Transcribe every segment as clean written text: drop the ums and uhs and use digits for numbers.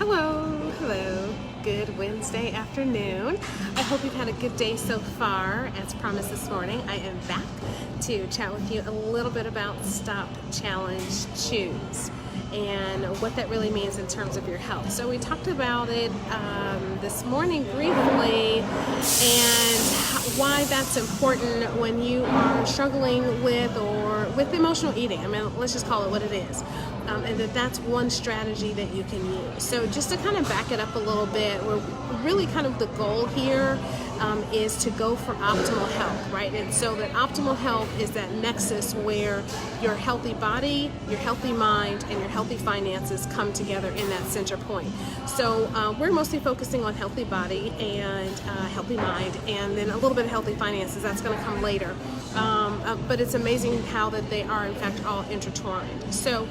Hello. Good Wednesday afternoon. I hope you've had a good day so far. As promised this morning, I am back to chat with you a little bit about Stop, Challenge, Choose and what that really means in terms of your health. So we talked about it this morning briefly and why that's important when you are struggling with emotional eating. I mean, let's just call it what it is. And that's one strategy that you can use. So just to kind of back it up a little bit, we're really kind of the goal here is to go for optimal health, right? And so that optimal health is that nexus where your healthy body, your healthy mind, and your healthy finances come together in that center point. So we're mostly focusing on healthy body and healthy mind, and then a little bit of healthy finances. That's going to come later. But it's amazing how that they are in fact all intertwined. So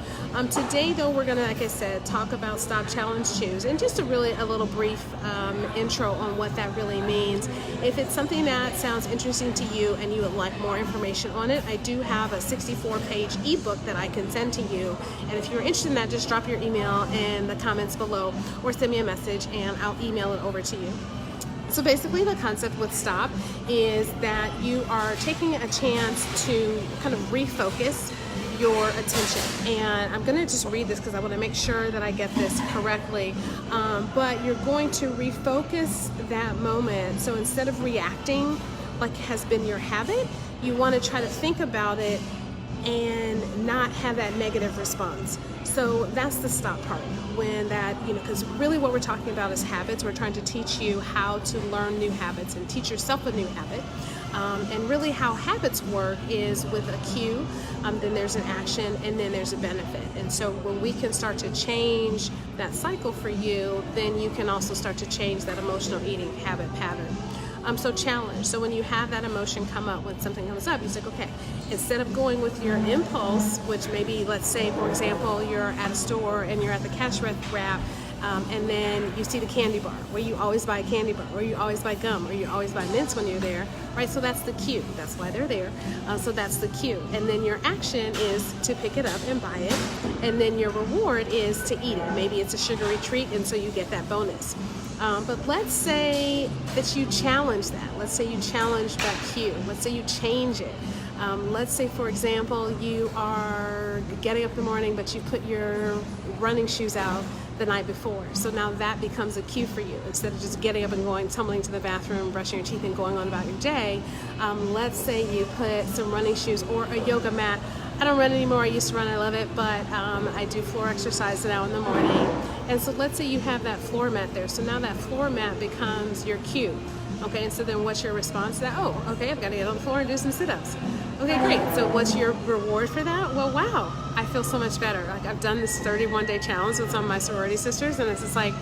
today though, we're going to, like I said, talk about Stop, Challenge, Choose, and just a little brief intro on what that really means. If it's something that sounds interesting to you and you would like more information on it, I do have a 64-page ebook that I can send to you. And if you're interested in that, just drop your email in the comments below or send me a message and I'll email it over to you. So basically the concept with Stop is that you are taking a chance to kind of refocus your attention. And I'm going to just read this because I want to make sure that I get this correctly. But you're going to refocus that moment. So instead of reacting like has been your habit, you want to try to think about it and not have that negative response. So that's the stop part, when that, because really what we're talking about is habits. We're trying to teach you how to learn new habits and teach yourself a new habit. And really how habits work is with a cue, then there's an action, and then there's a benefit. And so when we can start to change that cycle for you, then you can also start to change that emotional eating habit pattern. So challenge. So when you have that emotion come up, when something comes up, you say, okay, instead of going with your impulse, which maybe, let's say, for example, you're at a store and you're at the cash wrap, and then you see the candy bar, where you always buy a candy bar, or you always buy gum, or you always buy mints when you're there, right? So that's the cue. That's why they're there. So that's the cue. And then your action is to pick it up and buy it. And then your reward is to eat it. Maybe it's a sugary treat, and so you get that bonus. But let's say that you challenge that. Let's say you challenge that cue. Let's say you change it. Let's say, for example, you are getting up in the morning, but you put your running shoes out the night before. So now that becomes a cue for you. Instead of just getting up and going, tumbling to the bathroom, brushing your teeth, and going on about your day, let's say you put some running shoes or a yoga mat. I don't run anymore. I used to run. I love it, but I do floor exercise now in the morning. And so let's say you have that floor mat there. So now that floor mat becomes your cue. Okay, and so then what's your response to that? Oh, okay, I've got to get on the floor and do some sit-ups. Okay, great. So what's your reward for that? Well, wow, I feel so much better. Like, I've done this 31-day challenge with some of my sorority sisters, and it's just like,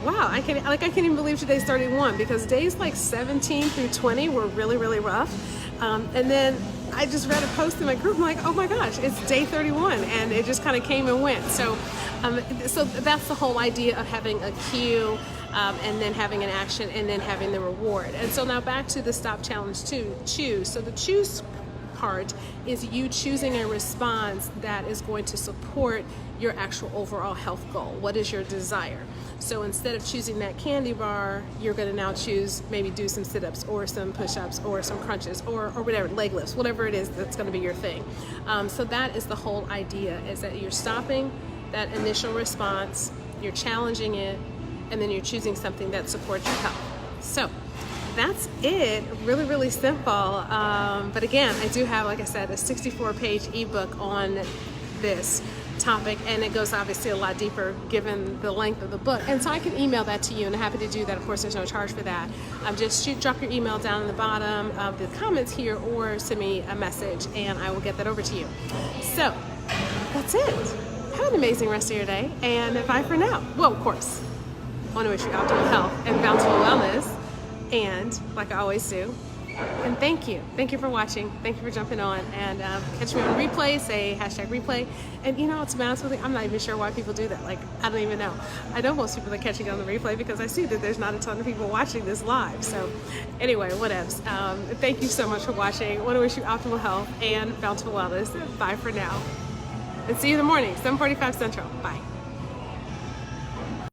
wow, I can't even believe today's 31, because days like 17 through 20 were really, really rough. And then I just read a post in my group. I'm like, oh my gosh, it's day 31, and it just kind of came and went. So that's the whole idea of having a cue, and then having an action, and then having the reward. And so now back to the Stop, Challenge, Choose. So the choose part is you choosing a response that is going to support your actual overall health goal. What is your desire? So instead of choosing that candy bar, you're going to now choose, maybe do some sit-ups or some push-ups or some crunches or whatever, leg lifts, whatever it is that's going to be your thing. So that is the whole idea, is that you're stopping that initial response, you're challenging it, and then you're choosing something that supports your health. So that's it. Really, really simple. But again, I do have, like I said, a 64-page ebook on this topic, and it goes obviously a lot deeper given the length of the book. And so I can email that to you, and I'm happy to do that. Of course, there's no charge for that. Just drop your email down in the bottom of the comments here, or send me a message, and I will get that over to you. So that's it. Have an amazing rest of your day, and bye for now. Well, of course, I want to wish you optimal health and bountiful wellness. And like I always do, and thank you for watching, thank you for jumping on, and catch me on replay, say #replay. And to be honest with you, I'm not even sure why people do that. Like, I don't even know. I know most people are catching on the replay because I see that there's not a ton of people watching this live. So anyway, whatevs. Thank you so much for watching. I want to wish you optimal health and bountiful wellness. Bye for now, and see you in the morning, 7:45 Central. Bye.